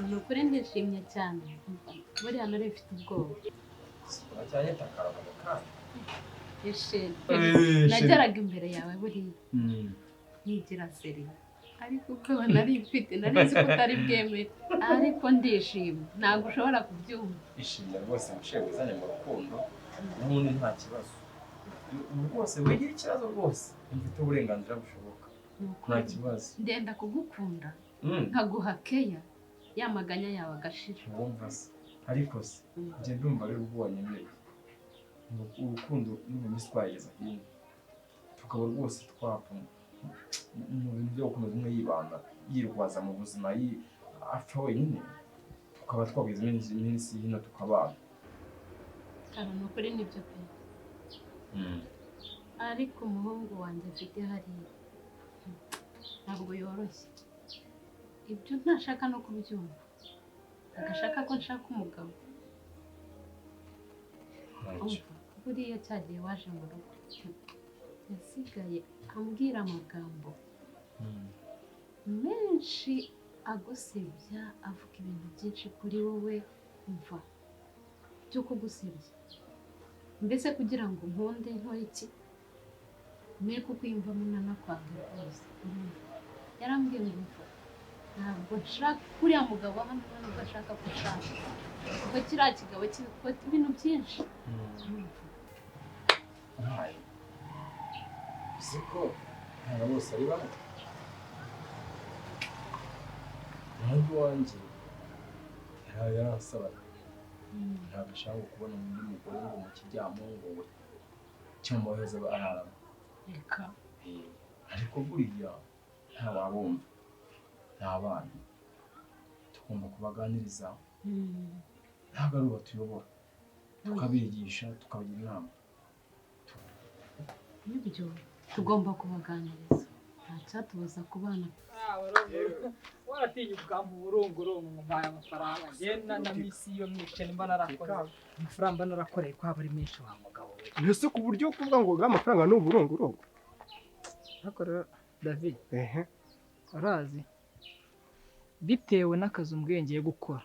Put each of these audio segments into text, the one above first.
ni ukuri ndishimye cyane buriya nari mfite ubwoba cyane takaraga kandi nageraga imbere yawe buriya ntigira seri ariko ubwoba nari mfite nari nzi ko utari bwemere ariko ndishimye ntabwo ushobora kubyumva ishimye rwose mushewe uzanye mu rukundo n'ubundi nta kibazo rwose wigira ikibazo rwose mfite uburenganzira bushoboka nta kibazo ndenda kugukunda nkaguha keya yamaganya yawe agashira wumva se ariko se njye ndumva rero ubonye mbere urukundo n'ubundi twageza hino tukaba rwose twapfa mu bintu byo gukomeza umwe yibanda yirwaza mu buzima apfa wenyine tukaba twageze iminsi hino tukabana ni ukuri nibyo pe ariko umuhungu wanjye mfite hariya ntabwo yoroshye ibyo ntashaka no kubyumva agashaka ko nshaka umugabo buriya cyagiye waje mu rugo yasigaye ambwira amagambo menshi agusebya avuga ibintu byinshi kuri wowe umva byo kugusebya mbese kugira ngo nkunde iki mwe kukwiyumvamo nanakwanga rwose yarambwiye ngo mva ntabwo nshaka kuriya mugabo hano nubwo ashaka ko nshaka kuko kiriya kigabo kikora ibintu byinshi siko ntabwo bose ari bamwe ntabwo wanjye yarasaba ntabwo ashaka kubona undi mugore ngo mu kiryamo ngo we cyangwa waheze ararama reka ariko buriya nta wabumva nta bana tugomba kubaganiriza ntabwo ari ubatuyobora tukabigisha tukabagira inama n'ibyo tugomba kubaganiriza nta cyatubuza kubana waratinya ubwambu burungurungu mpaye amafaranga ngenda na misi yo mwice nimba narakora amafaranga mba narakoreye ko haba ari menshi wa mugabo we ntese ku buryo kuvuga ngo amafaranga ni uburungurungu ariko rero David urazi bitewe n'akazi umbwengeye gukora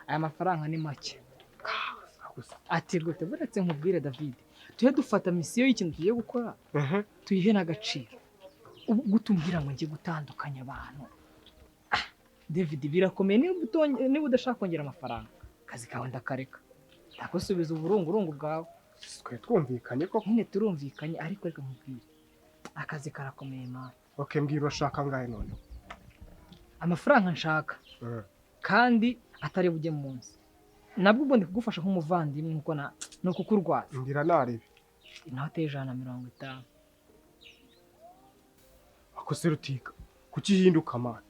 aya mafaranga ni make ati rwose buretse nkubwire David tujye dufata misiyo y'ikintu tugiye gukora tuyihe n'agaciro gutumbwira ngo njye gutandukanya abantu David birakomeye niba udashaka kongera amafaranga akazi kawe ndakareka ndagusubiza uburungurungu bwawe twe twumvikanye ko nyine turumvikanye ariko reka nkubwire akazi karakomeye mama mbwira urashaka ngahe none amafaranga nshaka kandi atari bujye munsi nabwo ubundi kugufasha nk'umuvandimwe nuko ni ukukurwaza ndira narebe inote y'150 akose rutika kukihinduka amana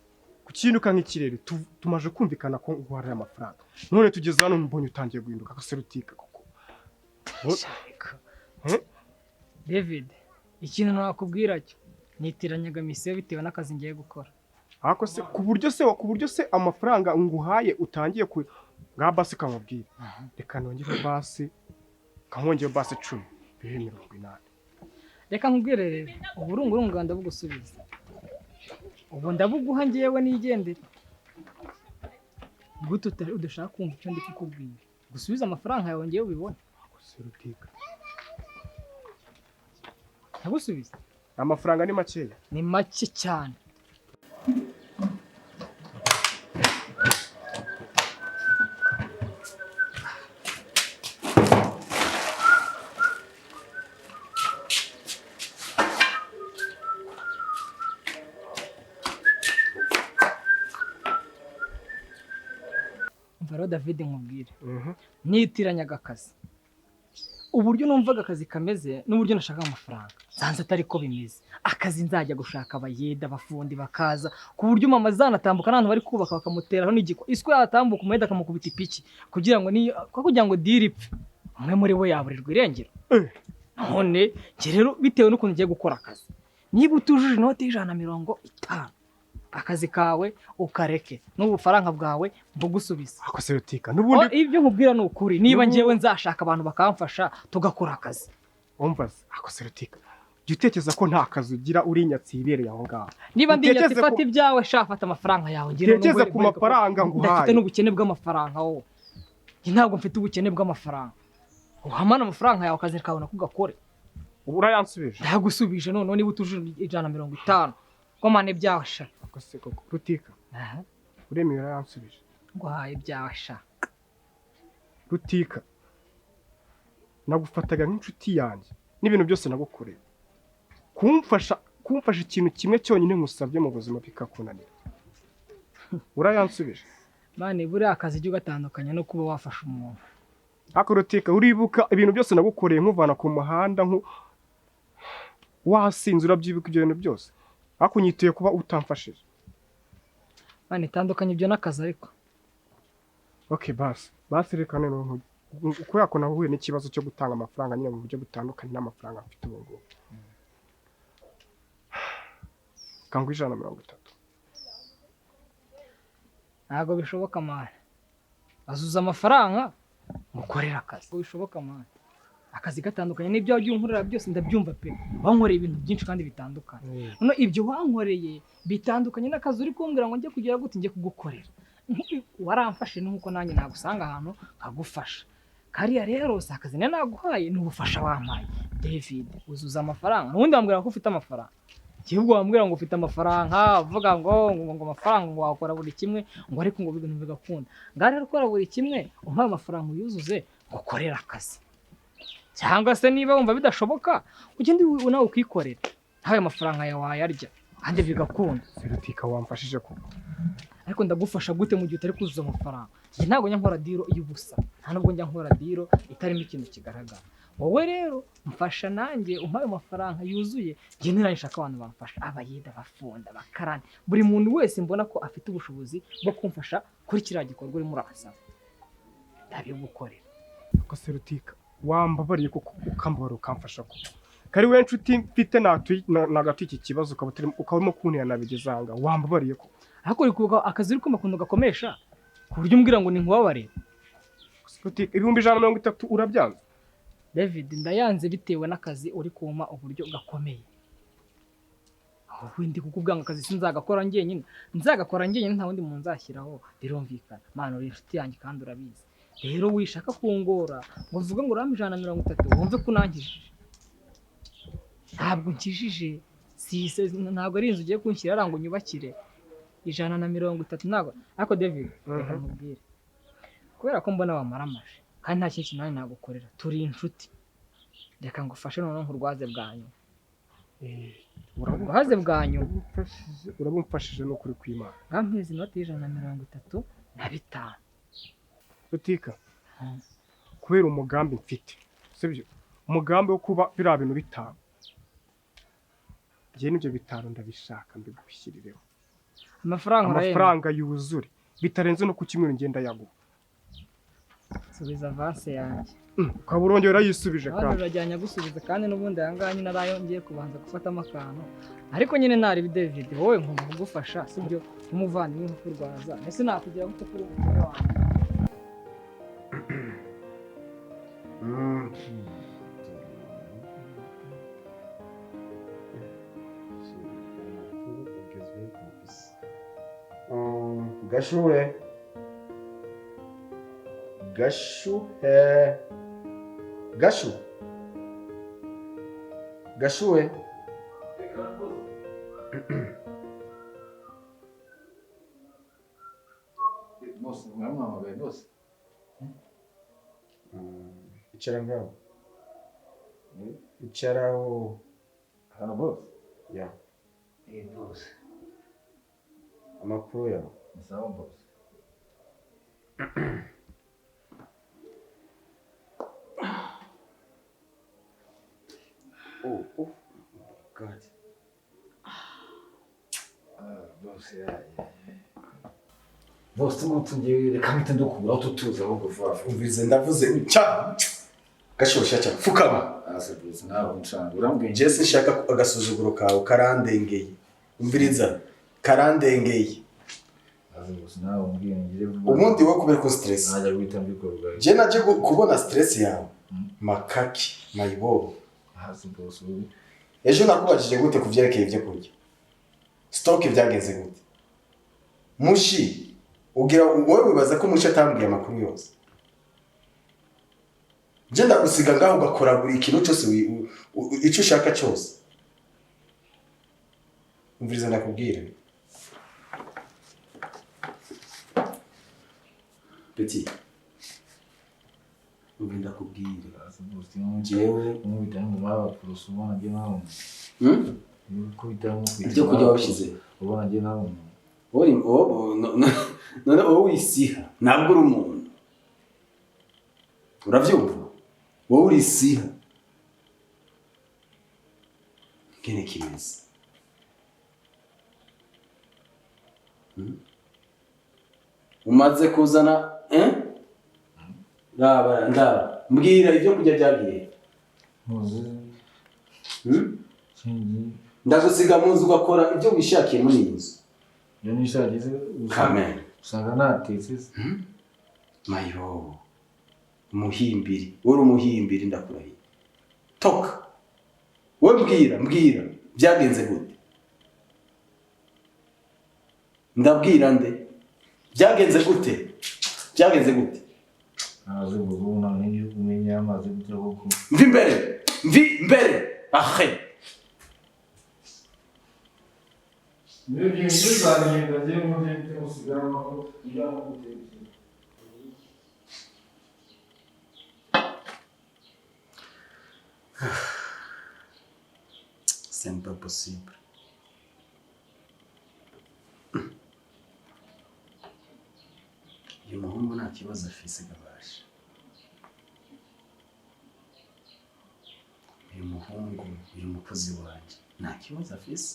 kukihinduka nk'ikirere tumaje kumvikana ko nguharira amafaranga none tugeze hano mbonye utangiye guhinduka akose rutika koko David ikintu nakubwira cyo nitiranyaga misiyo bitewe n'akazi ngiye gukora ako se ku buryo se amafaranga nguhaye utangiye ku nga basi kamubwira reka nongere basi kamwongeye basi 10 bihe 80 reka nkubwire rero uburungurungu Rwanda bugusubiza ubu ndabuguha ngewe nigendera gute udashaka kumva icyo ndi kukubwira gusubiza amafaranga yawe ngewe ubibona guserutika nagusubiza amafaranga ni makeya ni make cyane Mvaro David nkubwire nitiranyaga akazi uburyo numvaga akazi kameze n'uburyo nashaka amafaranga sanze atari ko bimeze akazi nzajya gushaka abayeda abafundi bakaza ku buryo mama zanatambuka n'abantu bari kubaka bakamuteraho n'igiko iswe yatambuka umweda akamukubita ipiki kugira ngo diripfe umwe muri we yaburirwa irengero none rero bitewe n'ukuntu ugiye gukora akazi niba utujuje inote y'150 akazi kawe ukareke n'ubufaranga bwawe mbugusubiza akose rutika nubundi ibyo nkubwira ni ukuri niba ngewe nzashaka abantu bakamfasha tugakora akazi umbaza akose rutika jya utekereza ko nta kazi ugira uri inyatsi yibereye aho ngaho. Niba ndi inyatsi Utekereze fata ibyawe sha fata amafaranga yawe ngira Utekereze ku mafaranga ndafite nguhaye. n'ubukene bw'amafaranga wowe. Njye ntabwo mfite ubukene bw'amafaranga. Uhamana amafaranga yawe akazi kabona kugakore. Ubu urayansubije. Ndagusubije none niba utuje 150. Ko mane byawe sha. Akose koko Rutika. Aha. Uremeye urayansubije. Nguhaye byawe sha. Rutika. Nagufataga nk'inshuti yanjye n'ibintu byose nagukoreye. Kumfasha ikintu kimwe cyonyine nkusabye mu buzima bikakunanira. Urayansubije. Mane buriya akazi jya gatandukanye no kuba wafasha umuntu. Ako Rutika uribuka ibintu byose nagukoreye nkuvana ku muhanda wasinze urabyibuka ibyo bintu byose. Akunyituye kuba utamfashije. Mane tandukanye ibyo n'akazi ariko. Okay basi reka none kubera ko nahuye n'ikibazo cyo gutanga amafaranga nyine mu buryo butandukanye n'amafaranga mfite ubu ngubu. Kangwa 130. Ntabwo bishoboka mane. Azuza amafaranga mukorera akazi. Bishoboka mane. Akazi gatandukanye n'ibyo wagiye unkorera byose ndabyumva pe. Wankoreye ibintu byinshi kandi bitandukanye. None ibyo wankoreye bitandukanye n'akazi uri kumbwira ngo njye kugira gute njye kugukorera. Waramfashe nuko nanjye nagusanga ahantu nkagufasha. Kariya rero si akazi naguhaye n'ubufasha wampaye. David uzuza amafaranga. Nubundi wambwira ko ufite amafaranga. Kibwo wambwira ngo ufite amafaranga, uvuga ngo amafaranga ngo wakora buri kimwe, ngo ariko ngo ibintu bigakunda. Ngare rero ukora buri kimwe, umpaye amafaranga uyuzuze gukorera akazi. Cyangwa se niba wumva bidashoboka, ugende nawe ukikorera. Ntawe amafaranga yawe wayarya, kandi bigakunda. Rutika wamfashije ko. Ariko ndagufasha gute mu gihe utari kuzuza amafaranga? Njye ntabwo njya nkora diro y'ubusa. Nta nubwo njya nkora diro itarimo ikintu kigaragara. Wowe rero mfasha nanjye umpaye amafaranga yuzuye, njye nshaka abantu bamfasha, abayida bafunda bakarani. Buri muntu wese mbona ko afite ubushobozi bwo kumfasha kuri kiriya gikorwa uri muri asaba. Ndabigukorera. Ko Rutika wambabariye ko ukambara ukamfasha ko. Kari we nshuti mfite nagati iki kibazo ukabamo kuntera nabigezanga wambabariye ko. Ariko uri kuvuga akazi uri kumakunda gakomesha ku buryo umbwira ngo ni nkubabare. Rutika 130 urabyanze. David ndayanze bitewe n'akazi uri kuma uburyo gakomeye. Aho windi kukubwira ngo akazi sinzagakora njyenyine. Nzagakora njyenyine nta wundi muntu nzashyiraho birumvikana. Mana uri inshuti yanjye kandi urabizi. Rero wishaka kungora ngo uvuge ngo urame 130 wumve ko nankijije. Ntabwo nkijije. Ntabwo ari inzu ugiye kunshyira arango nyubakire. 130 ntabwo. Ariko David reka nkubwire. Kubera ko mbona wamaramaje kandi nta kintu nawe nagukorera. Turi inshuti. Reka ngufashe none nkurwaze bwanyu. Urwaze bwanyu. Urabumfashije no kuri kwimana. Ngampeze inoti 135. Rutika. Kubera umugambi mfite. Sibyo? Umugambi wo kuba bira bintu bitanu. Ngiye n'ibyo bitanu ndabishaka mbigushyirireho. Amafaranga yuzure bitarenze no ku kimwe ngenda yaguha. Subiza avance yanjye. Kaburongera yisubije kandi. Kandi urajyanya gusubiza kandi n'ubundi yanganye narayongeye kubanza gufata amakano. Ariko nyine nari David wowe nkumva kugufasha sibyo umuvandimwe nkurwaza. Ese nakugira gute kuri umugore wanjye? Gashuhe. Gashuhe. Boss, mwamwamagaye boss. Icara ngaho. Icaraho. Hano boss. Ya. Boss. Amakuru yawe. Sawa boss. Oh God. Boss Boss tumutungiye reka mpita ndukubura aho tutuza ahubwo vuba. Umvize ndavuze cya. Gashoshya cyane. Fukama. Ase boss nawe ncanga. Urambwiye Jesse shaka agasuzuguro kawe karandengeye. Umviriza karandengeye. Ubundi wo kubera ko stress. Najya guhita mbikorwa. Je naje kubona stress yawe. Makaki, mayibobo. Hasi boss. ejo nakubajije gute ku byerekeye ibyo kurya stock byagenze gute mushi ugira wowe wibaza ko mushi atambwiye amakuru yose je ndagusiga ngaho ugakora buri kintu cyose icyo ushaka cyose umviriza nakubwira Petit ugenda kubwira jewe umubitamo maba kurusa ubanje nawo ibyo kurya wabishize ubanje nawo ori none wowe wisiha ntabwo uri umuntu uravyumva wowe urisiha kene kimeze umaze kuzana ndaba mbwira ibyo kurya byagiye ndagusiga mu nzu ugakora ibyo wishakiye muri iyi nzu iyo nishagize Amen. usanga natetse mayo umuhimbiri uri umuhimbiri ndakurahiye toka we mbwira byagenze gute ndabwira nde byagenze gute araze buzuna n'indi kumenya amazi gutyo koko mvi mbere ahe niyo byinshi zanjye ndagiye mu byo musigara ko ijamo guteka c'est pas possible. Uyu muhungu nta kibazo afise gabasha. Uyu muhungu uyu mukozi wanjye nta kibazo afise.